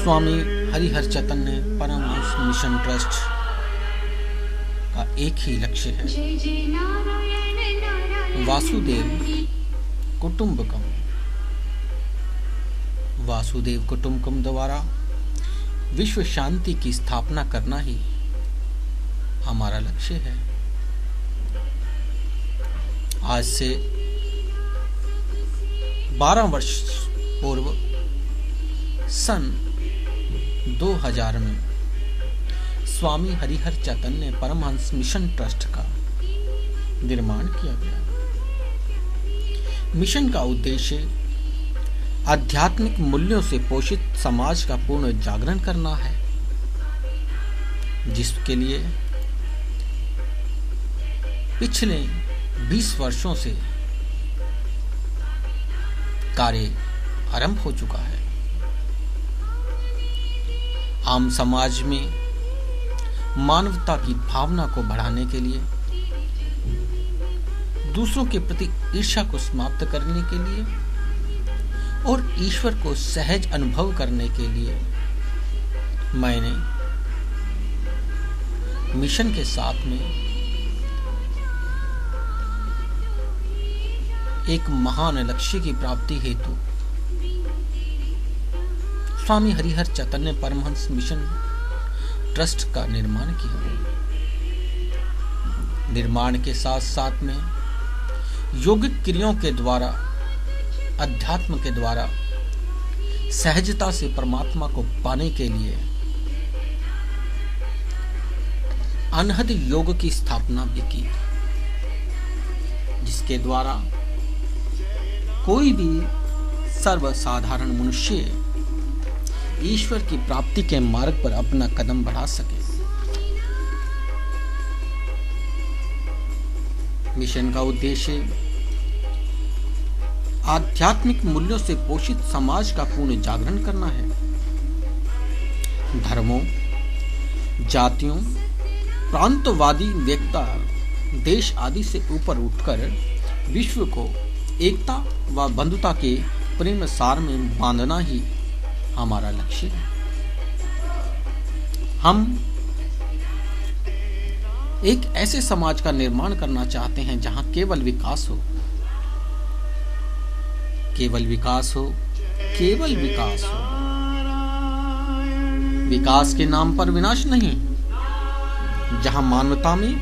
स्वामी हरिहर चैतन्य Paramhans mission trust का एक ही लक्ष्य है, वासुदेव कुटुंबकम। वासुदेव कुटुंबकम द्वारा विश्व शांति की स्थापना करना ही हमारा लक्ष्य है। आज से 12 वर्ष पूर्व सन 2000 में स्वामी हरिहर चैतन्य परमहंस मिशन ट्रस्ट का निर्माण किया गया। मिशन का उद्देश्य आध्यात्मिक मूल्यों से पोषित समाज का पूर्ण जागरण करना है, जिसके लिए पिछले 20 वर्षों से कार्य आरंभ हो चुका है। आम समाज में मानवता की भावना को बढ़ाने के लिए, दूसरों के प्रति ईर्ष्या को समाप्त करने के लिए और ईश्वर को सहज अनुभव करने के लिए मैंने मिशन के साथ में एक महान लक्ष्य की प्राप्ति हेतु स्वामी हरिहर चैतन्य परमहंस मिशन ट्रस्ट का निर्माण किया। निर्माण के साथ साथ में योगिक क्रियाओं के द्वारा, अध्यात्म के द्वारा सहजता से परमात्मा को पाने के लिए अनहद योग की स्थापना भी की, जिसके द्वारा कोई भी सर्वसाधारण मनुष्य ईश्वर की प्राप्ति के मार्ग पर अपना कदम बढ़ा सके। मिशन का उद्देश्य आध्यात्मिक मूल्यों से पोषित समाज का पूर्ण जागरण करना है। धर्मों, जातियों, प्रांतवादी वेकता, देश आदि से ऊपर उठकर विश्व को एकता व बंधुता के प्रेम सार में बांधना ही हमारा लक्ष्य है। हम एक ऐसे समाज का निर्माण करना चाहते हैं जहां केवल विकास हो, केवल विकास हो, केवल विकास हो। विकास के नाम पर विनाश नहीं, जहां मानवता में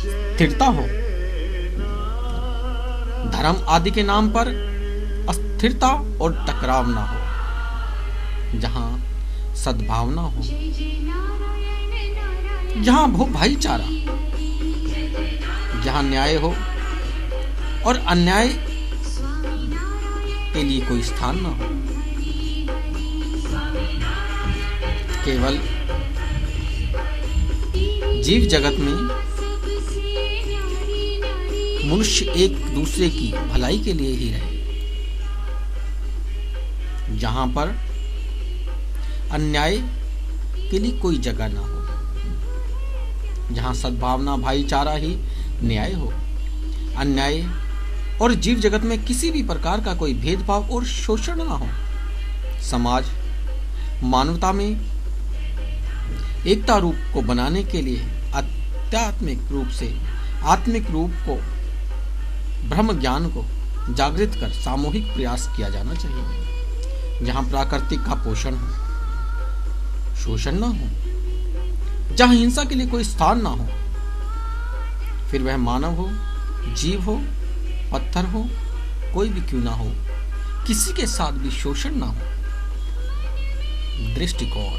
स्थिरता हो। धर्म आदि के नाम पर अस्थिरता और टकराव ना हो, जहां सद्भावना हो, जहां हो भाईचारा, जहां न्याय हो और अन्याय के लिए कोई स्थान न हो। केवल जीव जगत में मनुष्य एक दूसरे की भलाई के लिए ही रहे, जहां पर अन्याय के लिए कोई जगह ना हो, जहां सद्भावना भाईचारा ही न्याय हो। अन्याय और जीव जगत में किसी भी प्रकार का कोई भेदभाव और शोषण ना हो। समाज मानवता में एकता रूप को बनाने के लिए आध्यात्मिक रूप से आत्मिक रूप को, ब्रह्म ज्ञान को जागृत कर सामूहिक प्रयास किया जाना चाहिए, जहां प्राकृतिक का पोषण हो, शोषण ना हो, जहां हिंसा के लिए कोई स्थान ना हो, फिर वह मानव हो, जीव हो, पत्थर हो, कोई भी क्यों ना हो, किसी के साथ भी शोषण ना हो। दृष्टिकोण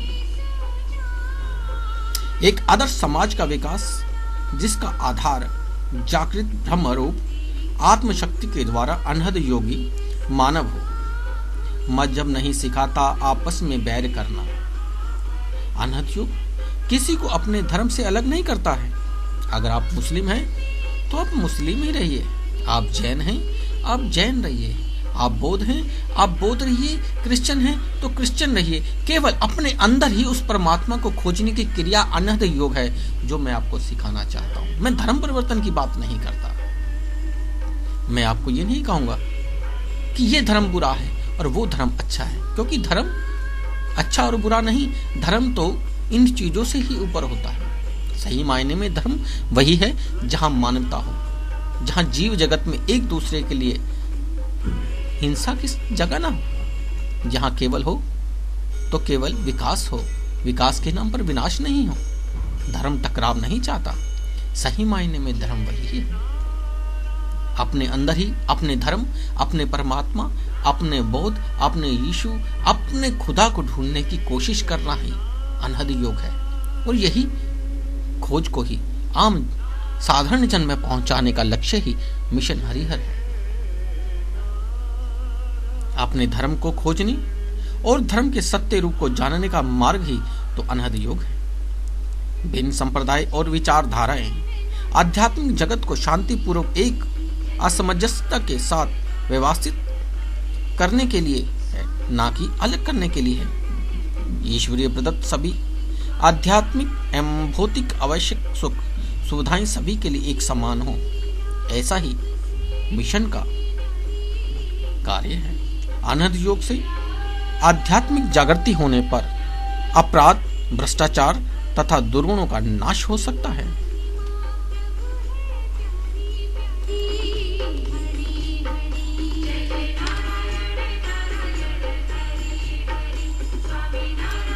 एक आदर्श समाज का विकास, जिसका आधार जागृत ब्रह्मरूप आत्मशक्ति के द्वारा अनहद योगी मानव हो। मजहब नहीं सिखाता आपस में बैर करना। अनहद योग किसी को अपने धर्म से अलग नहीं करता है। अगर आप मुस्लिम हैं तो आप मुस्लिम ही रहिए, आप जैन हैं आप जैन रहिए, आप बौद्ध हैं आप बौद्ध रहिए, क्रिश्चियन हैं तो क्रिश्चियन रहिए। केवल अपने अंदर ही उस परमात्मा को खोजने की क्रिया अनहद योग है, जो मैं आपको सिखाना चाहता हूँ। मैं धर्म परिवर्तन की बात नहीं करता। मैं आपको ये नहीं कहूंगा कि ये धर्म बुरा है और वो धर्म अच्छा है, क्योंकि धर्म अच्छा और बुरा नहीं, धर्म तो इन चीजों से ही ऊपर होता है। सही मायने में धर्म वही है जहां मानवता हो, जहां जीव जगत में एक दूसरे के लिए हिंसा की जगह ना हो, जहां केवल हो तो केवल विकास हो, विकास के नाम पर विनाश नहीं हो। धर्म टकराव नहीं चाहता। सही मायने में धर्म वही है। अपने अंदर ही अपने धर्म, अपने परमात्मा, अपने बोध, अपने यीशु, अपने खुदा को ढूंढने की कोशिश करना ही अनहद योग है। और यही खोज को ही आम साधारण जन में पहुंचाने का लक्ष्य ही मिशन हरिहर है। अपने धर्म को खोजने और धर्म के सत्य रूप को जानने का मार्ग ही तो अनहद योग है। भिन्न संप्रदाय और विचारधाराएं आध्यात्मिक जगत को शांतिपूर्वक एक असमंजसता के साथ व्यवस्थित करने के लिए है, ना कि अलग करने के लिए है। ईश्वरीय प्रदत्त सभी आध्यात्मिक एवं भौतिक आवश्यक सुख सुविधाएं सभी के लिए एक समान हो, ऐसा ही मिशन का कार्य है। अनहद योग से आध्यात्मिक जागृति होने पर अपराध, भ्रष्टाचार तथा दुर्गुणों का नाश हो सकता है।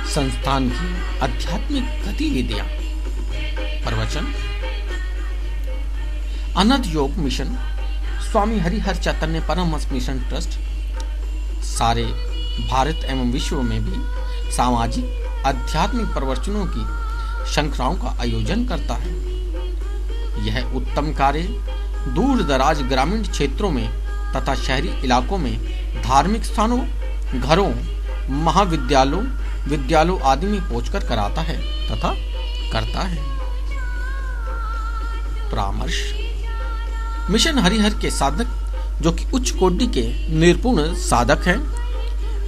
संस्थान की आध्यात्मिक गतिविधियां। प्रवचन। अनहद योग मिशन स्वामी हरिहर चैतन्य परमहंस मिशन ट्रस्ट सारे भारत एवं विश्व में भी सामाजिक आध्यात्मिक प्रवचनों की श्रृंखलाओं का आयोजन करता है। यह उत्तम कार्य दूर दराज ग्रामीण क्षेत्रों में तथा शहरी इलाकों में धार्मिक स्थानों, घरों, महाविद्यालयों, विद्यालयों आदि में पहुंचकर कराता है तथा करता है। परामर्श। मिशन हरिहर के साधक जो कि उच्च कोटि के निपुण साधक हैं,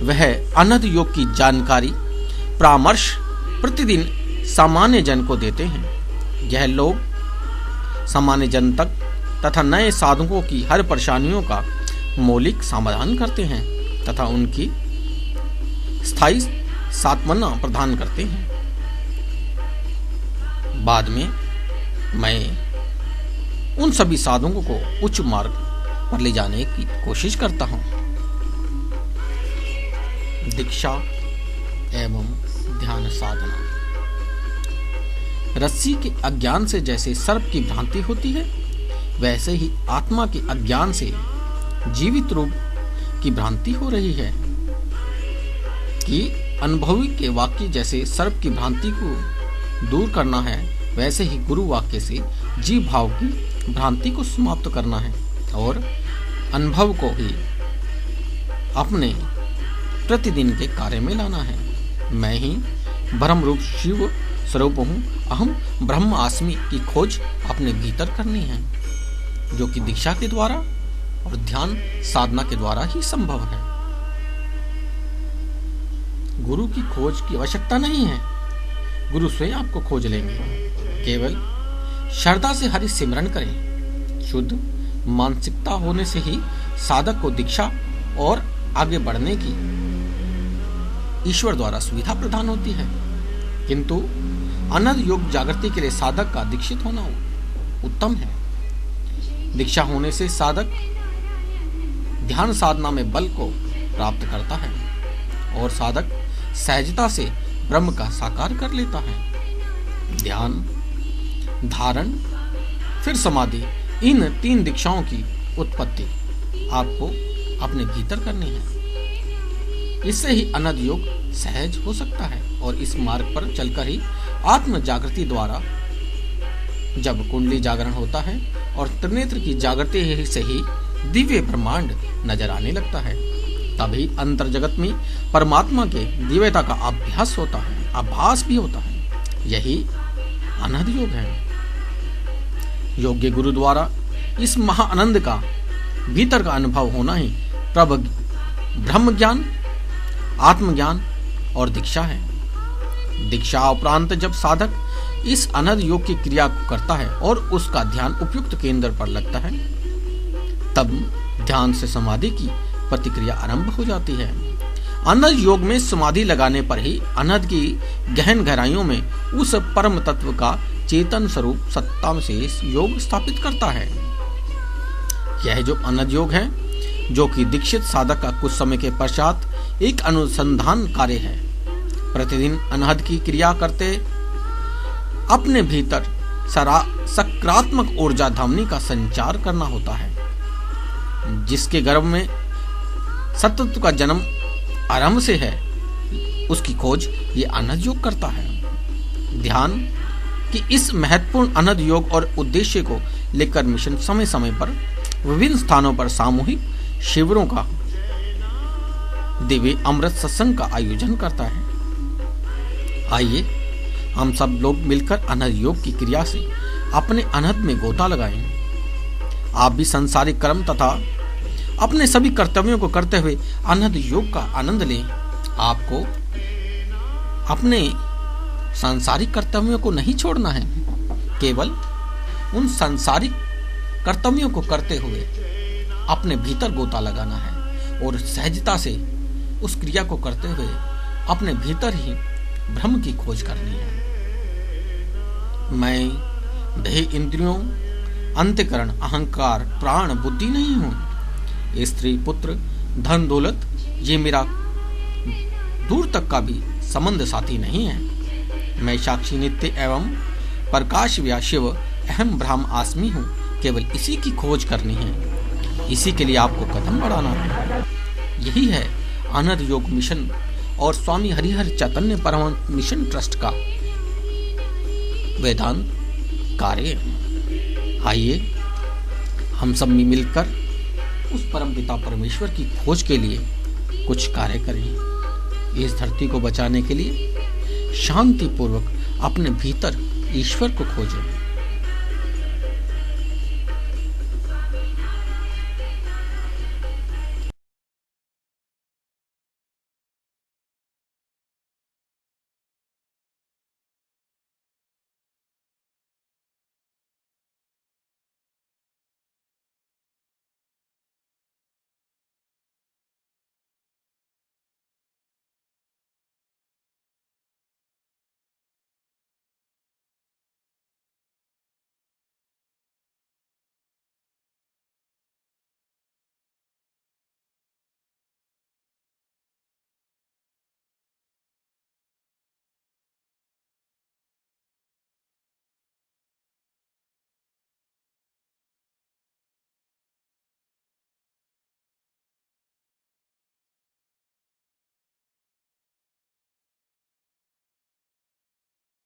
वह अनहद योग की जानकारी परामर्श प्रतिदिन सामान्य जन को देते हैं। यह लोग सामान्य जन तक तथा नए साधकों की हर परेशानियों का मौलिक समाधान करते हैं तथा उनकी स्थायी सांत्वना प्रदान करते हैं। बाद में मैं उन सभी साधकों को उच्च मार्ग पर ले जाने की कोशिश करता हूं। दीक्षा एवं ध्यान साधना। रस्सी के अज्ञान से जैसे सर्प की भ्रांति होती है, वैसे ही आत्मा के अज्ञान से जीवित रूप की भ्रांति हो रही है कि अनुभवी के वाक्य जैसे सर्प की भ्रांति को दूर करना है, वैसे ही गुरु वाक्य से जीव भाव की भ्रांति को समाप्त करना है और अनुभव को ही अपने प्रतिदिन के कार्य में लाना है। मैं ही ब्रह्म रूप शिव स्वरूप हूँ, अहम ब्रह्म आस्मि की खोज अपने भीतर करनी है, जो कि दीक्षा के द्वारा और ध्यान साधना के द्वारा ही संभव है। गुरु की खोज की आवश्यकता नहीं है, गुरु स्वयं आपको खोज लेंगे। केवल श्रद्धा से हरि सिमरन करें। शुद्ध मानसिकता होने से ही साधक को दीक्षा और आगे बढ़ने की ईश्वर द्वारा सुविधा प्रदान होती है। किंतु अनहद योग जागृति के लिए साधक का दीक्षित होना उत्तम है। दीक्षा होने से साधक ध्यान साधना में बल को प्राप्त करता है और साधक सहजता से ब्रह्म का साकार कर लेता है। ध्यान, धारण, फिर समाधि, इन 3 दीक्षाओं की उत्पत्ति आपको अपने भीतर करनी है। इससे ही अनहद योग सहज हो सकता है और इस मार्ग पर चलकर ही आत्म जागृति द्वारा जब कुंडली जागरण होता है और त्रिनेत्र की जागृति से ही दिव्य ब्रह्मांड नजर आने लगता है, तभी अंतर जगत में परमात्मा के दिव्यता का अभ्यास होता है, आभास भी होता है। यही अनहद योग है। योग्य गुरु द्वारा इस महाआनंद का भीतर का अनुभव होना ही ब्रह्म ज्ञान, आत्मज्ञान और दीक्षा है। दीक्षा उपरांत जब साधक इस अनहद योग की क्रिया को करता है और उसका ध्यान उपयुक्त केंद्र पर लगता है, तब ध्यान से समाधि की प्रतिक्रिया आरंभ हो जाती है। अनहद योग में समाधि लगाने पर ही अनहद की गहन गहराइयों में उस परम तत्व का चेतन स्वरूप सत्ता से योग स्थापित करता है। यह जो अनहद योग है, जो कि दीक्षित साधक का कुछ समय के पश्चात एक अनुसंधान कार्य है, प्रतिदिन अनहद की क्रिया करते अपने भीतर सकारात्मक ऊर्जा धमनी का संचार करना होता है, जिसके गर्भ में सतत्व का जन्म आरंभ से है। उसकी खोज ये अनहद योग करता है। ध्यान कि इस महत्वपूर्ण अनहद योग और उद्देश्य को लेकर मिशन समय समय पर विभिन्न स्थानों पर सामूहिक शिविरों का दिव्य अमृत सत्संग का आयोजन करता है। आइए हम सब लोग मिलकर अनहद योग की क्रिया से अपने अनहद में गोता लगाएं। आप भी संसारिक कर्म तथा अपने सभी कर्तव्यों को करते हुए अनहद योग का आनंद लें। आपको अपने सांसारिक कर्तव्यों को नहीं छोड़ना है, केवल उन सांसारिक कर्तव्यों को करते हुए अपने भीतर गोता लगाना है और सहजता से उस क्रिया को करते हुए अपने भीतर ही ब्रह्म की खोज करनी है। मैं देह, इंद्रियों, अंतःकरण, अहंकार, प्राण, बुद्धि नहीं हूं। स्त्री, पुत्र, धन, दौलत ये मेरा दूर तक का भी संबंध साथी नहीं है। मैं साक्षी, नित्य एवं प्रकाश व्या शिव अहम ब्रह्म आस्मि हूँ। केवल इसी की खोज करनी है, इसी के लिए आपको कदम बढ़ाना है। यही है अनहद योग मिशन और स्वामी हरिहर चैतन्य परमहंस मिशन ट्रस्ट का वेदांत कार्य। आइए हम सब मिलकर उस परम पिता परमेश्वर की खोज के लिए कुछ कार्य करें। इस धरती को बचाने के लिए शांति पूर्वक अपने भीतर ईश्वर को खोजें।